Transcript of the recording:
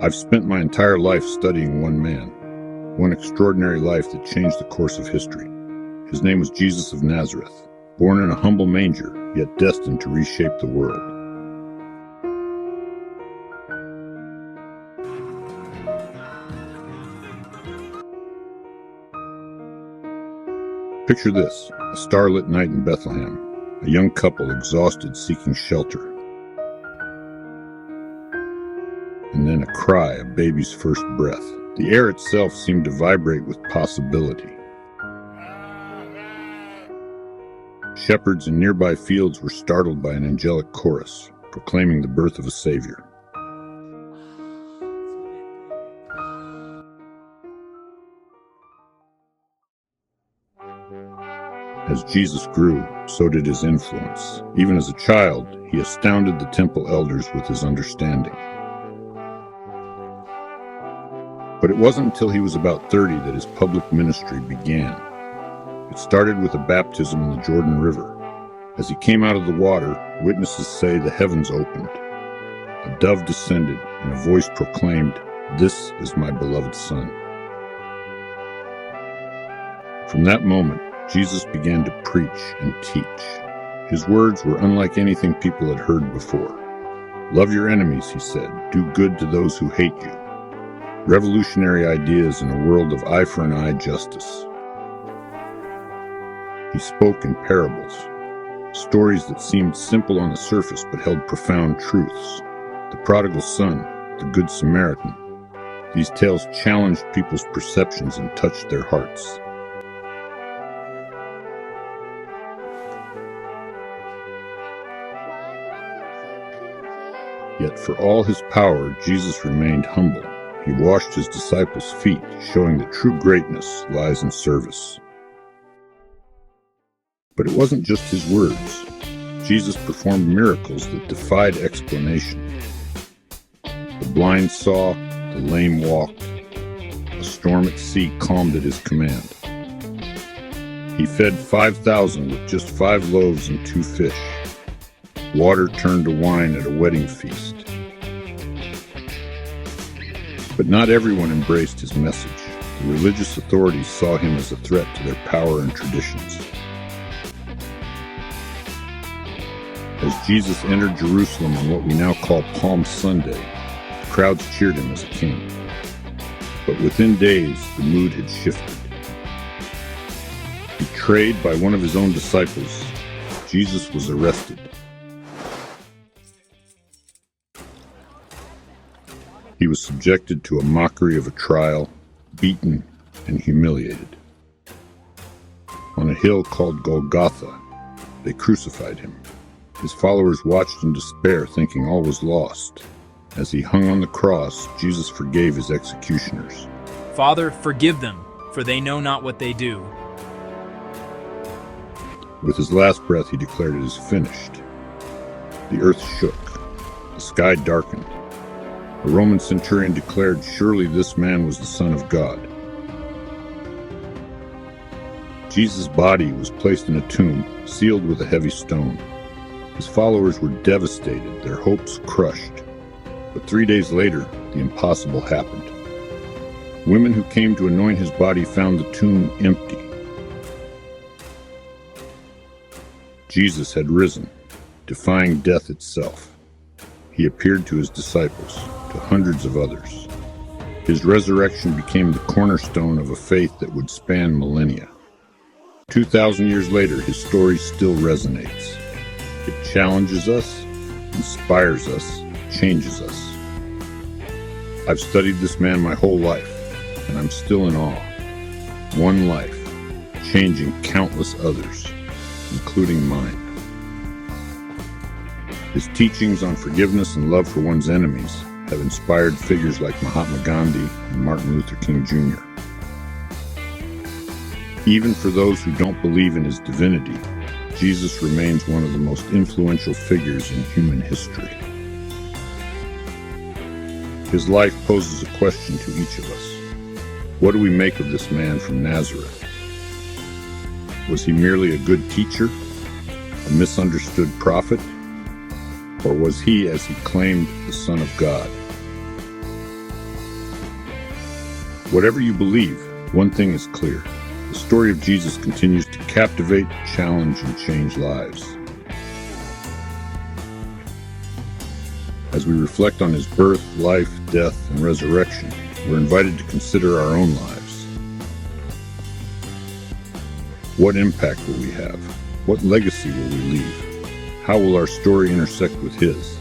I've spent my entire life studying one man, one extraordinary life that changed the course of history. His name was Jesus of Nazareth, born in a humble manger, yet destined to reshape the world. Picture this, a starlit night in Bethlehem, a young couple exhausted seeking shelter. And then a cry, a baby's first breath. The air itself seemed to vibrate with possibility. Shepherds in nearby fields were startled by an angelic chorus, proclaiming the birth of a Savior. As Jesus grew, so did his influence. Even as a child, he astounded the temple elders with his understanding. But it wasn't until he was about 30 that his public ministry began. It started with a baptism in the Jordan River. As he came out of the water, witnesses say the heavens opened. A dove descended, and a voice proclaimed, "This is my beloved Son." From that moment, Jesus began to preach and teach. His words were unlike anything people had heard before. "Love your enemies," he said. "Do good to those who hate you." Revolutionary ideas in a world of eye for an eye justice. He spoke in parables, stories that seemed simple on the surface but held profound truths. The prodigal son, the good Samaritan. These tales challenged people's perceptions and touched their hearts. Yet for all his power, Jesus remained humble. He washed his disciples' feet, showing that true greatness lies in service. But it wasn't just his words. Jesus performed miracles that defied explanation. The blind saw, the lame walked. A storm at sea calmed at his command. He fed 5,000 with just 5 loaves and 2 fish. Water turned to wine at a wedding feast. But not everyone embraced his message. The religious authorities saw him as a threat to their power and traditions. As Jesus entered Jerusalem on what we now call Palm Sunday, the crowds cheered him as a king. But within days, the mood had shifted. Betrayed by one of his own disciples, Jesus was arrested. He was subjected to a mockery of a trial, beaten and humiliated. On a hill called Golgotha, they crucified him. His followers watched in despair, thinking all was lost. As he hung on the cross, Jesus forgave his executioners. "Father, forgive them, for they know not what they do." With his last breath, he declared, "It is finished." The earth shook. The sky darkened. A Roman centurion declared, "Surely this man was the Son of God." Jesus' body was placed in a tomb, sealed with a heavy stone. His followers were devastated, their hopes crushed. But 3 days later, the impossible happened. Women who came to anoint his body found the tomb empty. Jesus had risen, defying death itself. He appeared to his disciples, to hundreds of others. His resurrection became the cornerstone of a faith that would span millennia. 2,000 years later, his story still resonates. It challenges us, inspires us, changes us. I've studied this man my whole life, and I'm still in awe. One life, changing countless others, including mine. His teachings on forgiveness and love for one's enemies have inspired figures like Mahatma Gandhi and Martin Luther King Jr. Even for those who don't believe in his divinity, Jesus remains one of the most influential figures in human history. His life poses a question to each of us. What do we make of this man from Nazareth? Was he merely a good teacher, a misunderstood prophet? Or was he, as he claimed, the Son of God? Whatever you believe, one thing is clear. The story of Jesus continues to captivate, challenge, and change lives. As we reflect on his birth, life, death, and resurrection, we're invited to consider our own lives. What impact will we have? What legacy will we leave? How will our story intersect with his?